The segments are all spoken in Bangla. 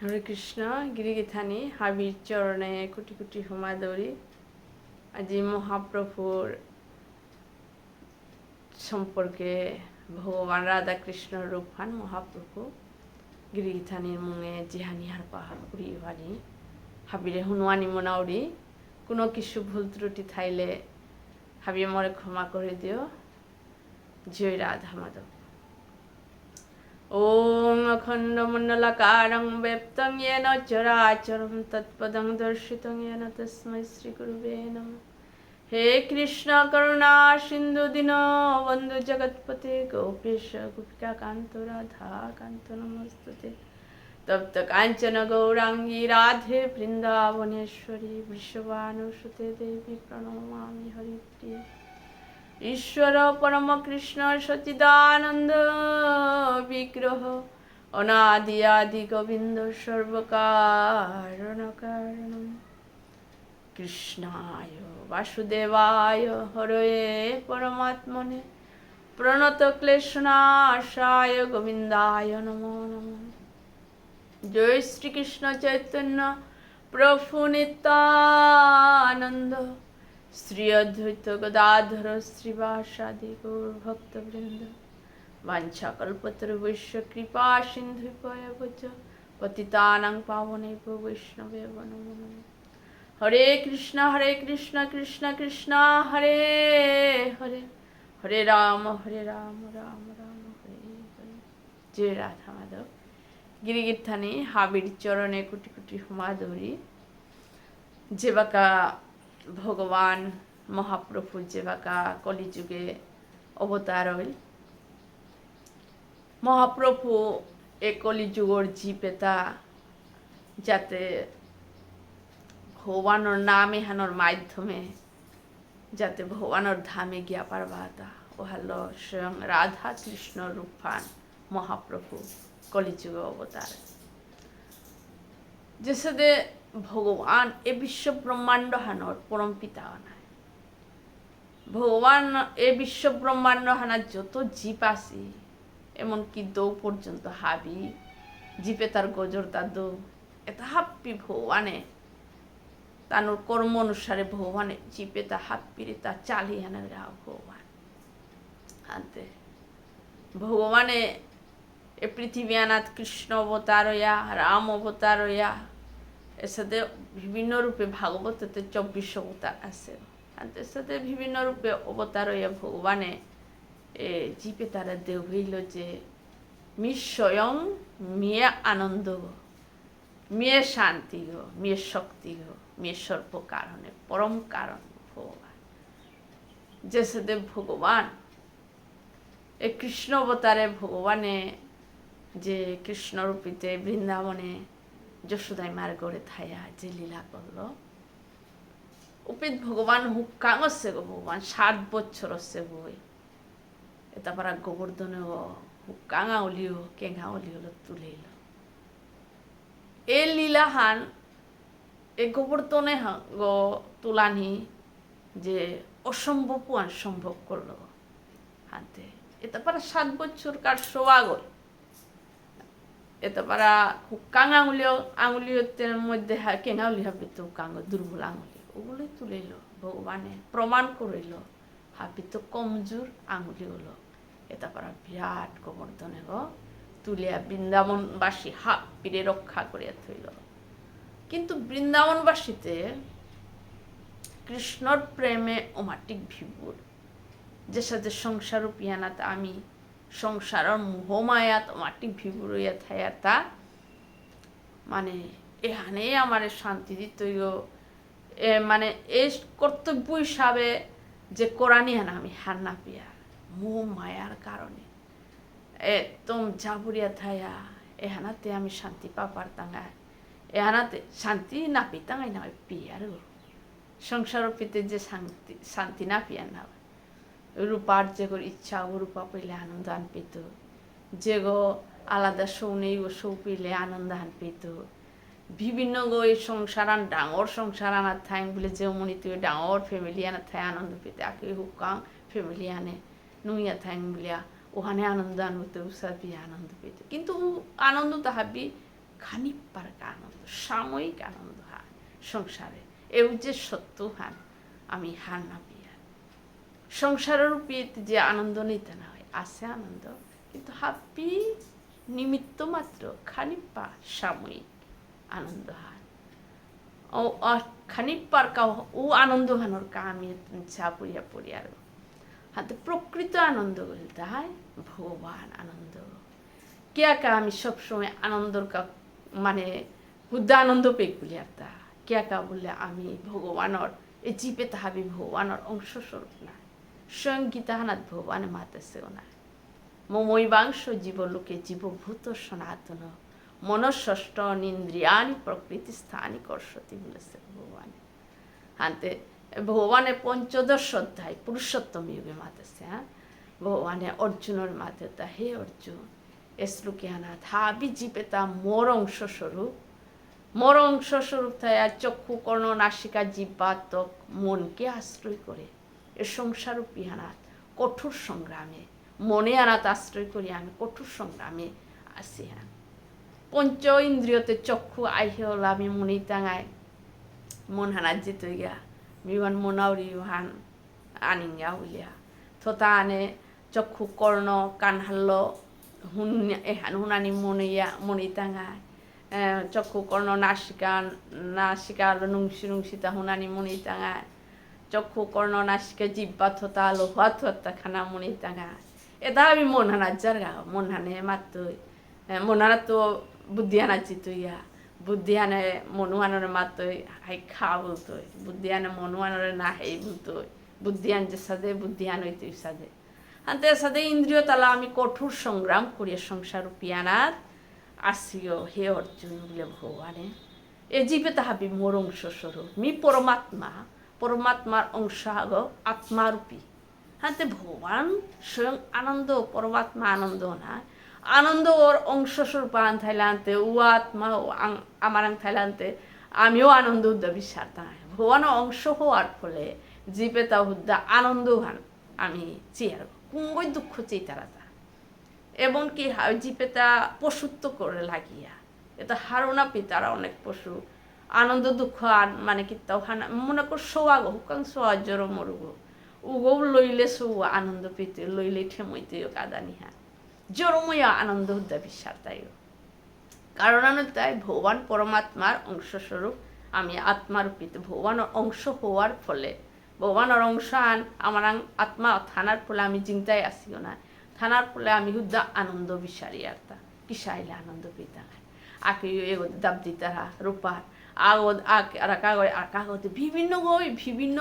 হরে কৃষ্ণ। গিরিগিথানি হাবির চরণে কোটি কোটি হুমা দৌড়ি। আজি মহাপ্রভুর সম্পর্কে ভগবান রাধা কৃষ্ণ রূপহান মহাপ্রভু গিরিগিথানির মুঙে জিহানিহার পাহাড় উড়ি বাড়ি হাবিরে হুনুয়ানি মোনাউড়ি। কোনো কিছু ভুল ত্রুটি থাইলে হাবিয়ে মরে ক্ষমা করে দিও। জয় রাধা মাধব। ॐ अखण्डमण्डलाकारं व्याप्तं येन चराचरं तत्पदं दर्शितं येन तस्मै श्रीगुरुवे नमः। हे कृष्ण करुणा सिन्धु दीनबन्धु जगत्पते गोपेश गोपिकान्त राधाकान्त नमोस्तुते। तप्त काञ्चन गौराङ्गी राधे वृन्दावनेश्वरी वृषभानुसुते देवी प्रणमामि हरिप्रिये। ईश्वर परम कृष्ण सच्चिदानंद विग्रह अनादि आदि गोविंद सर्वकारण कारणम कृष्णाय वासुदेवाय हरये परमात्मने प्रणत क्लेशनाशाय गोविंदाय नमो नमः। जय श्री कृष्ण चैतन्य प्रभु नित्यानंद श्री अद्वैत गदाधर श्रीवासादि गौर भक्तवृंद वाञ्छाकल्पतरुभ्यश्च कृपा सिन्धुभ्येव पतितानां पावनेभ्यो वैष्णवेभ्यो नमो नमः। हरे कृष्ण कृष्ण कृष्ण हरे हरे हरे राम राम राम हरे हरे। जय राधा माधव। गिरिगिरथानी हाबिर चरणे कोटि कोटि हुमा दौड़ी। जेबाका भगवान महाप्रभु जेबाका कलिजुगे अवतार हईल। महाप्रभु ए कलिजुगर जीपेता जाते भगवानर नाम एहानर माध्यमे जाते भगवानर धामे गिया पारबाता ओहालो स्वयं राधा कृष्ण रूपान महाप्रभु कलिजुग अवतार। जैसे भगवान ए विश्व ब्रह्मांड हानर परम पिता हानाय भगवान ए विश्व ब्रह्मांड हाना যত জীব আছে এমনকি দৌ পর্যন্ত হাবি জীবে তার গজর তার দৌ এটা হাপ্পি ভগবানে তানোর কর্ম অনুসারে ভগবানে জীবে তা হাপ্পিরে তা চালিয়ে আনে ভগবান আনতে ভগবানে এ পৃথিবী আনাত কৃষ্ণ অবতার হইয়া রাম অবতার হইয়া এর সাথে বিভিন্ন রূপে ভাগবততে 24 অবতার আছে। এর সাথে বিভিন্ন রূপে অবতার হইয়া ভগবানে এ জীবে তারা দেহ হইল যে মি স্বয়ং মিয়ে আনন্দ গো মিয়ে শান্তি গো মিয়ে শক্তি গো মিয়ে সর্ব কারণে পরম কারণ ভগবান। যে সাথে ভগবান এ কৃষ্ণ অবতারে ভগবানে যে কৃষ্ণ রূপীতে বৃন্দাবনে যশোদাই মার গড়ে থাইয়া যে লীলা করলো উপিত ভগবান হুক্কাং হচ্ছে গো ভগবান 7 বছর হচ্ছে বই এটা পারা গোবর্ধনেও হুক্কাঙা উলিও কেঙা উলি হলো তুলেইল এ লীলাহান এ গোবর্ধনে গো তুলানি যে অসম্ভব সম্ভব করলো হাতে এটা পারা 7 বছর কার সোয়াগল এটা পারা হুক্কাং আঙুলির মধ্যে কেঙাউলি হাবি তো হুক্কাঙ্গ দুর্বল আঙুলি ওগুলোই তুলিল ভগবানে প্রমাণ করিল হাবি তো কমজোর আঙুলি হলো এটা পারা বিরাট গোবর্ধনে গো তুলিয়া বৃন্দাবনবাসী হাপিরে রক্ষা করিয়া থইল। কিন্তু বৃন্দাবনবাসীতে কৃষ্ণর প্রেমে অমাটিক ভিবুর যে সাথে সংসার পিয়ানাত আমি সংসারের মোহমায়াত অমাটিক ভিবুর হইয়া থাইয়া তা মানে এখানে আমার শান্তি দিত মানে এই কর্তব্য হিসাবে যে কোরআনই হানা আমি হান্না পিয়া মোহ মায়ার কারণে একদম জাবুরিয়া থাইয়া এহানাতে আমি শান্তি পাপার তাঙ্গা এহানাতে শান্তি না পিতাঙ্গাই না পিয়ার সংসার পিতে যে শান্তি না পিয়ার না রূপার যে গোর ইচ্ছা ও রূপা পেলে আনন্দ আন পেত যে গো আলাদা সৌ নেই ও সৌ পেলে আনন্দ আন পেত বিভিন্ন গো এই সংসারান ডাঙর সংসার আনার থাই বলে যে মনি তুই ডাঙর ফ্যামিলি আনার থাই আনন্দ পেতে আকে হুকাং ফ্যামিলি আনে নুইয়া থাই বলিয়া ওখানে আনন্দ আনতে উৎসাহ পিয়ে আনন্দ পেত কিন্তু আনন্দ তাহাবি খানিকবার আনন্দ সাময়িক আনন্দ হয় সংসারে এও যে সত্য হান আমি হার না পিয়া সংসারের বিয়েতে যে আনন্দ নিতে না হয় আছে আনন্দ কিন্তু হাপ্পি নিমিত্ত মাত্র খানিকবা সাময়িক আনন্দ হয় ও খানিকবার কাউ ও আনন্দ হানোর কা আমি চা পড়িয়া পড়ি আর হাতে প্রকৃত আনন্দ বলতে হয় ভগবান আনন্দ কে কা আমি সবসময় আনন্দর কা মানে হুদ্দা আনন্দ পেয়ে বলি আর তা কে কা বললে আমি ভগবানর এই জীবে তাহাবি ভগবানর অংশ স্বরূপ না স্বয়ং গীতাহানাত ভগবানে মাতেছেও না মমৈবাংশ জীবলোকে জীবভূত সনাতন মনষষ্ঠ নিন্দ্রিয়ানি প্রকৃতি স্থানি কর্ষতি বলেছে ভগবান হাতে ভগবানের পঞ্চদশ অধ্যায় পুরুষোত্তম যুগে মাতেছে হ্যাঁ ভগবানে অর্জুনের মাতে তা হে অর্জুন এসলুকে আনা থাবি জীবে তা মোর অংশ স্বরূপ থায়া চক্ষু কর্ণ নাসিকা জিহ্বা ত্বক মনকে আশ্রয় করে এ সংসারূপী হানাত কঠোর সংগ্রামে মনে আনাত আশ্রয় করি আমি কঠোর সংগ্রামে আসি হ্যাঁ পঞ্চ ইন্দ্রিয়তে চক্ষু আইহে হল আমি মনি টাঙায় মন হানাত জিত গিয়া বিমান মনাউরি হান আনিঙ্গা হইয়া থতা আনে চক্ষু কর্ণ কানহাল্ল হুনানি মনি টাঙায় চক্ষু কর্ণ নাসিকা নুংসিতা হুনানি মনি টাঙায় চক্ষু কর্ণ নাসিকা জিব্বা থতা লোহা থতা খানা মনি টাঙায় এটা আমি মন হানাত যার গা মন হানে মাতই মন হানা তো বুদ্ধি হানাচ্ছি তুইয়া বুদ্ধি আনে মনুয়ানোর মাতই হাই খা বলতোই বুদ্ধি আনে মনুয়ানোর না হেই বলতোই বুদ্ধি আনছে সাদে বুদ্ধি আনই তুই সাদে আনতে সাদে ইন্দ্রিয় তালা আমি কঠোর সংগ্রাম করিয়া সংসার পিয়ানাত আসিও হে অর্জুন বলে ভগবানে এ জীবে তাহাবি মোর অংশ স্বরূপ মি পরমাত্মার অংশ আগ আত্মারূপী হাতে ভগবান স্বয়ং আনন্দ পরমাত্মা আনন্দ না আনন্দ ওর অংশ স্বরূপ আন থাইলান্তে ও আত্মা আমার আং থাইলান্তে আমিও আনন্দ উদ্দা বিশ্বাস তাই ভগবান অংশ হওয়ার ফলে জীবে তা উদ্দা আনন্দ হান আমি চেয়ার কুঙ্গই দুঃখ চেতারাতা এবং কি জীবে তা পশুত্ব করে লাগিয়া এটা হারোনা পিতারা অনেক পশু আনন্দ দুঃখ মানে কি তাও হানা মনে কর সোয়াগ হুকাং সোয়া জোর মরুগ উগৌ লইলে সৌ আনন্দ পেতে লইলে ঠেমইতেও কাদানি হ্যাঁ জোরময়া আনন্দ উদ্দা বিশ্বাস তাইও কারণ তাই ভগবান পরমাত্মার অংশস্বরূপ আমি আত্মারূপিত ভগবানের অংশ হওয়ার ফলে ভগবানের অংশ আন আমার আত্মা থানার ফলে আমি চিন্তায় আসিও না থানার ফলে আমি হুদ্দা আনন্দ বিচারি আর তা কিসাইলে আনন্দ পেতা আঁকি এগো দাব দিতারা রূপার কাগজে বিভিন্ন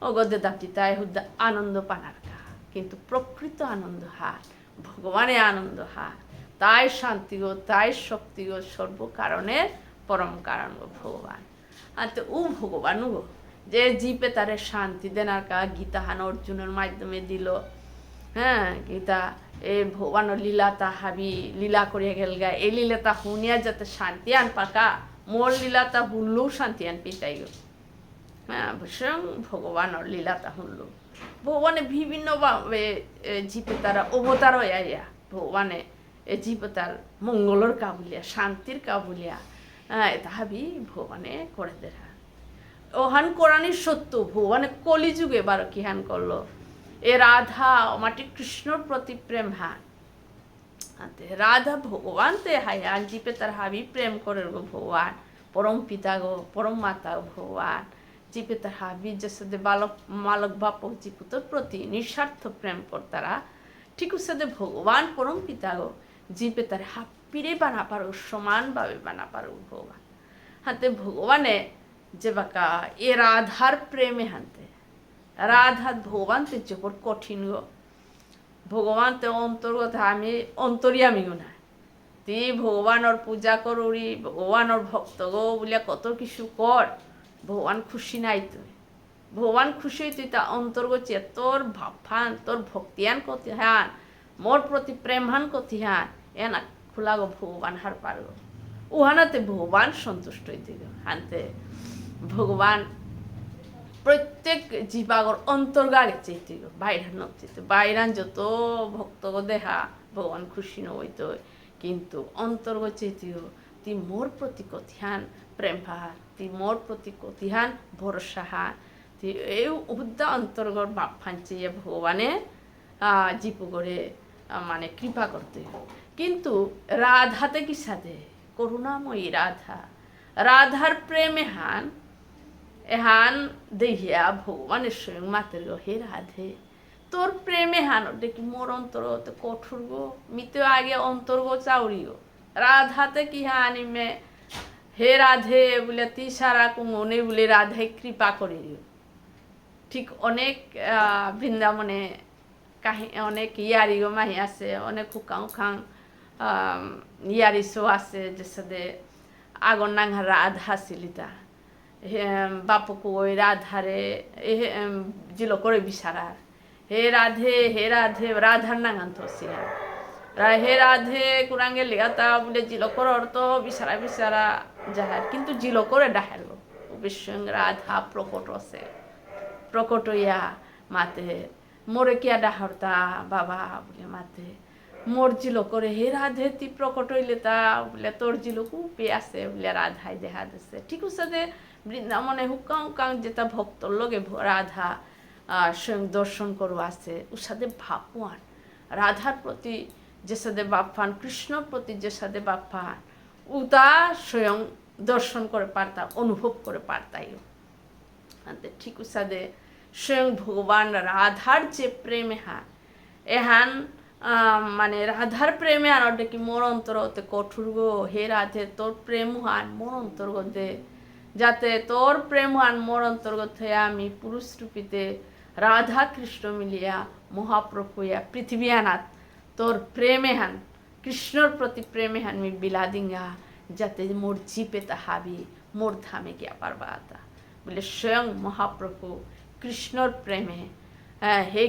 গদে দাব দিতায় হুদ্দা আনন্দ পানার কা কিন্তু প্রকৃত আনন্দ হার ভগবানের আনন্দ হার তাই শান্তি গো তাই শক্তি গো সর্বকারণের পরম কারণ গো ভগবান আর তো ও ভগবান গো যে জীবে তারে শান্তি দেনার কা গীতা হান অর্জুনের মাধ্যমে দিল হ্যাঁ গীতা এ ভগবানের লীলাতা হাবি লীলা করিয়া গেল গা এই লীলাতা শুনিয়া যাতে শান্তি আন পাকা মোর লীলাতা হুল্লু শান্তি আন পিতাই গো হ্যাঁ স্বয়ং ভগবানের লীলাতা শুনলো ভগবানে বিভিন্নভাবে জীবে তারা অবতার হইয়া ভগবানে জীবে তার মঙ্গলর কাবুলিয়া শান্তির কাবুলিয়া হ্যাঁ তাহাবি ভগবানে করে দেখা ওহান কোরআনের সত্য ভগবানে কলিযুগে বারো কি হান করলো এ রাধা মাটি কৃষ্ণর প্রতি প্রেম হান রাধা ভগবান তে হায়ান জীবে তার হাবি প্রেম করে গো ভগবান পরম পিতা গো পরম মাতা ভগবান জীবে তার হাবি যে বালক মালক বাপক জীপুতর প্রতি নিঃস্বার্থ প্রেম করতারা ঠিক সাথে ভগবান পরম পিতা গো জীবে তার হাপিরে বানা পারো সমানভাবে বানা পারো ভগবান হাতে ভগবানে যে বাকা এ রাধার প্রেমে হানতে রাধা ভগবান তে জবর কঠিন গো ভগবান তে অন্তর্গত আমি অন্তরিয়ামিও না তুই ভগবানর পূজা করুরি ভগবানর ভক্ত গো বলিয়া কত কিছু কর ভগবান খুশি নাই তুই ভগবান খুশি তুই তা অন্তর্গত তোর ভাবহান তোর ভক্তিয়ান কতি হান মোর প্রতি প্রেমহান কতি হান এ না খোলা গো ভগবান হার পারগো উহানাতে ভগবান সন্তুষ্ট হইতে গো হানতে ভগবান প্রত্যেক জীবাগর অন্তর্গাগে চেতে গো বাইরান নচিতে বাইরান যত ভক্ত গো দেহা ভগবান খুশি নইত কিন্তু অন্তর্গ চেতিও তি মোর প্রতি কতিহান প্রেম হার তি মোর প্রতি কতিহান ভরসা হার তি এই উদ্দা অন্তর্গত বাপ ফাঞ্চিয়ে ভগবানে জীব করে মানে কৃপা করতে। কিন্তু রাধাতে কি সাথে করুণাময়ী রাধার প্রেমে এহান দেখিয়া ভগবানের স্বয়ং মাতের হে রাধে তোর প্রেমে হান দেখি মোর অন্তর কঠোর গো মিতে আগে অন্তর্গ চাউরি গো রাধাতে কি হানিমে হে রাধে বলে তি সারা কুমনে বলে রাধে কৃপা করে দিও। ঠিক অনেক বৃন্দাবনে অনেক ইয়ারিগো মাহি আছে, অনেক হুকাং হুকাং ইয়ারিসো আছে যে সাথে আগর নাঙ্গা রাধা সিলিতা বাপকু ওই রাধারে জিলো করে বিসারা হে রাধে রাধার নাঙ্গান থসিয়া হে রাধে কুরাঙ্গে লিগাতা বলে জিলো করে অর্থ বিসারা যাহার কিন্তু জিলো করে ডাহের গো বিশ্ব রাধা প্রকট আছে প্রকট হইয়া মাতে মোরে কিয়া ডাহরতা বাবা বলে মাতে মোর জিলো করে হে রাধে তি প্রকট হইলে তা বলে তোর জিলো কুপে আছে বলে রাধাই দেখা দিচ্ছে। ঠিক আছে বৃন্দাবনে হুকাং হুকাং যেটা ভক্তর লগে রাধা স্বয়ং দর্শন করো আছে ওর সাথে ভাবুয়ান রাধার প্রতি যে সাথে বাপ্পান কৃষ্ণর প্রতি যে সাথে বাপ্পান উতা স্বয়ং দর্শন করে পারতা অনুভব করে পারতাইও। ঠিক সাথে স্বয়ং ভগবান রাধার যে প্রেমে এহান মানে রাধার প্রেমে আর ওটা কি মোর অন্তরতে কঠোর গো হে রাধে তোর প্রেম হান মোর অন্তর্গতে যাতে তোর প্রেম হান মোর অন্তর্গত হয়ে আমি পুরুষ রূপীতে রাধা কৃষ্ণ মিলিয়া মহাপ্রভুয়া পৃথিবী আনাত তোর প্রেমে হান কৃষ্ণর প্রতি প্রেমে হান আমি বিলা দিঙ্গা যাতে মোর জিপে তাহাবি মোর ধামে গিয়া পারবা আতা বলে স্বয়ং মহাপ্রভু কৃষ্ণর প্রেমে হে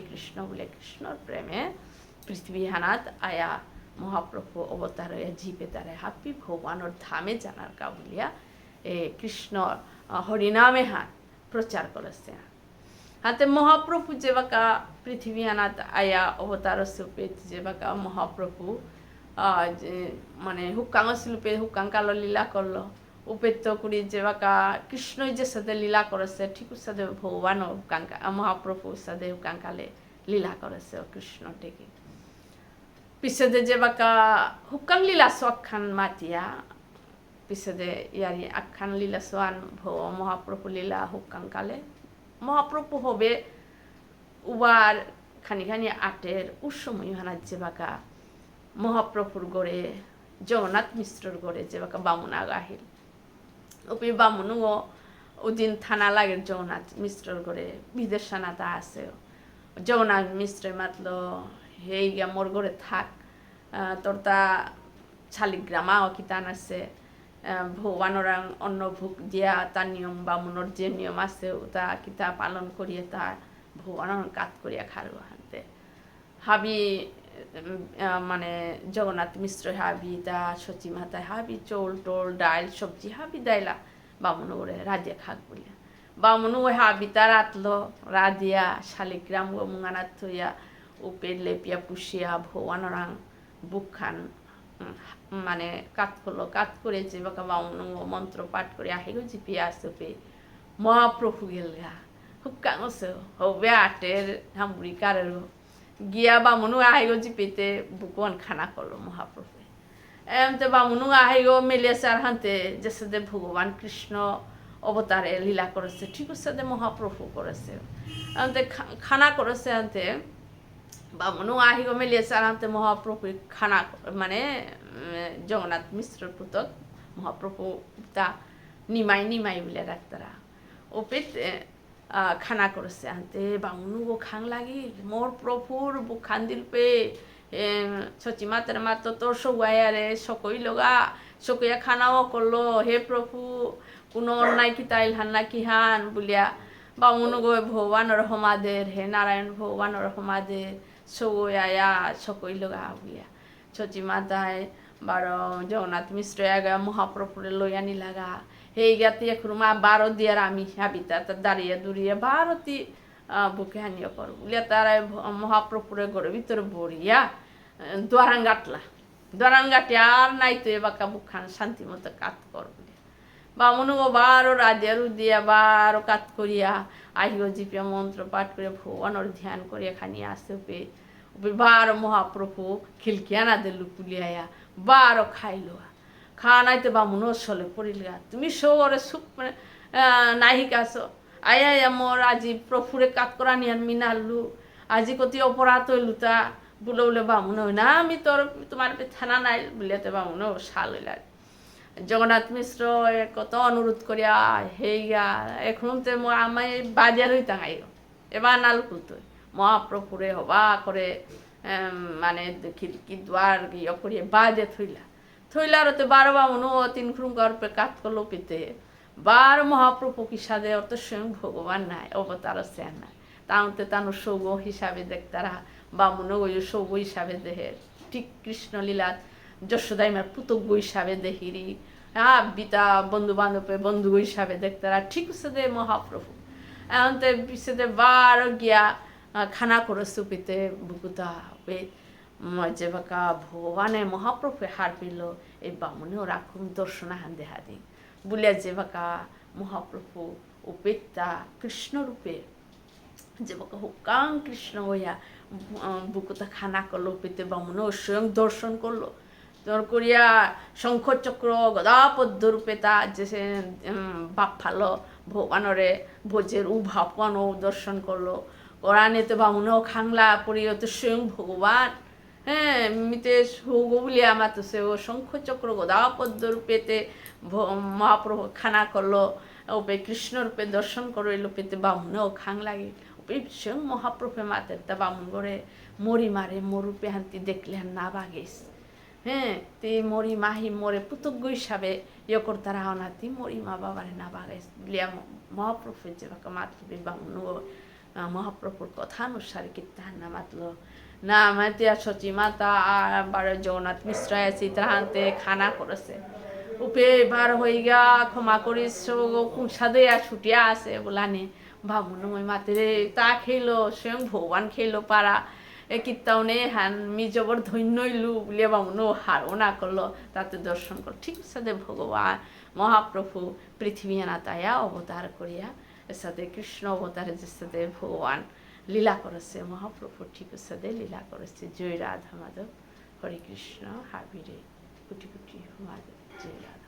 কৃষ্ণ বলে কৃষ্ণর প্রেমে পৃথিবী হানাত আয়া মহাপ্রভু অবতার হইয়া জিপে তারে হাপি ভগবানের ধামে জানার কা বলিয়া কৃষ্ণ হরিনামে প্রচার করেছে। হাতে মহাপ্রভু যে বাকা পৃথিবী আনাত আয়া অবতার স্বরূপে যে বাকা মহাপ্রভু মানে হুকাং স্বরূপে হুকাং কালো লীলা করলো উপেত্য করি যে বাকা কৃষ্ণই যে সাথে লীলা করেছে ঠিক সাথে ভগবান মহাপ্রভুর সাথে হুকাং কালে লীলা করেছে কৃষ্ণ থেকে পিছনে যে বাকা হুকাং লীলা সোয়াখান মাতিয়া পিছনে ইয়ারি আখ্যান লীলা সোয়ান মহাপ্রভু লীলা হুকাং কালে মহাপ্রভু হবে উবার খানি খানি আটের উসময় হানার যে বাকা মহাপ্রভুর গড়ে জগন্নাথ মিশ্রর গড়ে যে বাকা বামুনা গাহিল ওপি বামুনুও ওদিন থানা লাগে জগন্নাথ মিশ্রর গড়ে বিদেশানা তা আছে জগন্নাথ মিশ্রে মাতল হেই গিয়া মোর গড়ে থাক তোর তা শালিগ্রামা অকিতান আছে ভগবানের অন্ন ভোগ দিয়া তার নিয়ম বামুনের যে নিয়ম আছে তা কিতা পালন করিয়ে তা ভগবানের কাত করিয়া খারো হানতে হাবি মানে জগন্নাথ মিশ্র হাবি তা সচি মাথায় হাবি চৌল টোল ডাইল সবজি হাবি দাইলা বামুন ওরে রাধিয়া খাক বলিয়া বামুনু ওই হাবি তা রাতলো রাধিয়া শালিগ্রাম ও মুঙানাথ থইয়া উপে লেপিয়া পুষিয়া ভগবানের বুক খান মানে কাত করে যে বাকা বামুন মন্ত্র পাঠ করে আহিগো জিপিয়া আসবে মহাপ্রভু গেলগা হুক্কাং হবে আটের হামুড়ি কারের গিয়া বামুনু আহিগো জিপিতে বুকন খানা করলো মহাপ্রভু এমতে বামুনু আহিগো মেলিয়াসার হানতে যে সাথে ভগবান কৃষ্ণ অবতারে লীলা করেছে ঠিক সাথে মহাপ্রভু করেছে এমতে খানা করেছে আনতে বামুনু আহিগো মেলিয়াসার হানতে মহাপ্রভু খানা মানে জগন্নাথ মিশ্র পুতক মহাপ্রভু তা নিমাই বলে ডাক্তারা ওপেতে খানা করেছে আনতে বামুনু গো খাং লাগি মোর প্রভুর বুক খান দিল পে সচি মাতের মাতো তোর সগুয়াইয়া রে সকই লগা সকইয়া খানাও করলো হে প্রভু কোনো অন্যায় কি তাইল হান না কি হান বলিয়া বামুনু গো ভগবানের সমাদের হে নারায়ণ ভগবানের সমাদের সগুয়াইয়া সকই লগা বলিয়া সচি মাতায় বারো জগন্নাথ মিশ্র আগা মহাপ্রভুরে লই আনি লাগা হেই গাতে এখন মা 12 দিয়ার আমি হাবিতা দাঁড়িয়ে দুড়িয়ে 12টি বুকে হানিয়ে করো বলিয়া তারা মহাপ্রভুরে ঘরের ভিতরে বড়িয়া দ্বারাং গাটলা দরানগাটি আর নাই তো এবাকা বুকখান শান্তি মতো কাত করবে বামুন বারো রাজের দিয়া বারো কাত করিয়া আহিও জিপিয়া মন্ত্র পাঠ করে ভগবানের ধ্যান করিয়া খানি আসতে উপে বারো মহাপ্রভু খিলকিয়ানা দিলু কুলিয়া বারো খাইলো খানাইতে বামুনও সলে পড়িল তুমি সৌরে সুখ নাহিকা আছো আয়া মোর আজি প্রভুরে কাত করা নিয়ান মিনালু আজি কতি অপরাধ হইলু তা বলে বলে বামুন না আমি তোর তোমার থানা নাই বলিয়াতে বামুন শাল হইলা জগন্নাথ মিশ্র কত অনুরোধ করিয়া হেইয়া এখন তো আমায় বাজার হইতা গাই এবার নাল খুলতো মহাপ্রভুরে হবা করে মানে খিড়কি দ্বার ইয়ে করিয়ে বাজে থইলার তো বারো বামুনও তিন খুরুঙ্কর কাত করলো পিতে বার মহাপ্রভু কি সাদে অত স্বয়ং ভগবান নাই অবতার সেন নাই তাহতে তানো সৌগ হিসাবে দেখতারা বামুন ওই সৌগ হিসাবে দেহে ঠিক কৃষ্ণলীলাত যশোদাইমার পুতজ্ঞ হিসাবে দেহিরি বিতা বন্ধু বান্ধবে বন্ধু হিসাবে দেখতারা ঠিক দে মহাপ্রভু এখন তো বিশেষে বার গিয়া খানা করে সুপিতে বুকুতা যে বাকা ভগবানে মহাপ্রভু হার পিল এই বামুনেও রাখুন দর্শনাহান দেহা দিন বলিয়া যে বাকা মহাপ্রভু উপেতা কৃষ্ণরূপে যে বাকা হুকাং কৃষ্ণ হইয়া বুকুতা খানা করলো পেতে বামুনেও স্বয়ং দর্শন করলো তোর করিয়া শঙ্খচক্র গদাপদ্য রূপে তা যে সে বাপ ফালো ভগবানরে ভোজের ভাপনও দর্শন করলো কোরআনেতে বামুনও খাংলা পড়িয়ে তো স্বয়ং ভগবান হ্যাঁ মিতে সৌগ বলিয়া আমার তো সে ও শঙ্খচক্র গদাপদ্য রূপেতে মহাপ্রভু খানা করলো ওপে কৃষ্ণ রূপে দর্শন করো এলো পেতে বামুনও খাং লাগে ওপে স্বয়ং মহাপ্রভু মাতের তা বামুন করে মরি মারে মরূপে হান্তি দেখলে না বাগেস হ্যাঁ তে মরি মাহি মরে পুতজ্ঞ হিসাবে ইয়ে করতারা অনাতি মরি মা বাবারে না বাগাইস বলিয়া মহাপ্রভুর যে বাকা মাতৃ বামুন মহাপ্রভুর কথা অনুসারে কীর্তান না মাতলো না মাতিয়া সচি মাতা আর জগন্নাথ মিশ্র আছে তাহাতে খানা করেছে উপে বার হয়ে গা ক্ষমা করিস কুঁসা দেয়া ছুটিয়া আছে বলানে বামুন ওই মাতেরে তা খেলো স্বয়ং ভগবান খেলো পারা এ কীর্তানে হ্যান মি জবর ধন্যইলু বলিয়া বামুন হারও না করলো তাতে দর্শন কর ঠিক সাথে ভগবান মহাপ্রভু পৃথিবী আনাতায়া অবতার করিয়া এর সাথে কৃষ্ণ অবতারের যে সাথে ভগবান লীলা করেছে মহাপ্রভু ঠিক সাথে লীলা করেছে জয় রাধা মাধব হরে কৃষ্ণ হাবিরে কোটি কোটি মাধব জয় রাধা।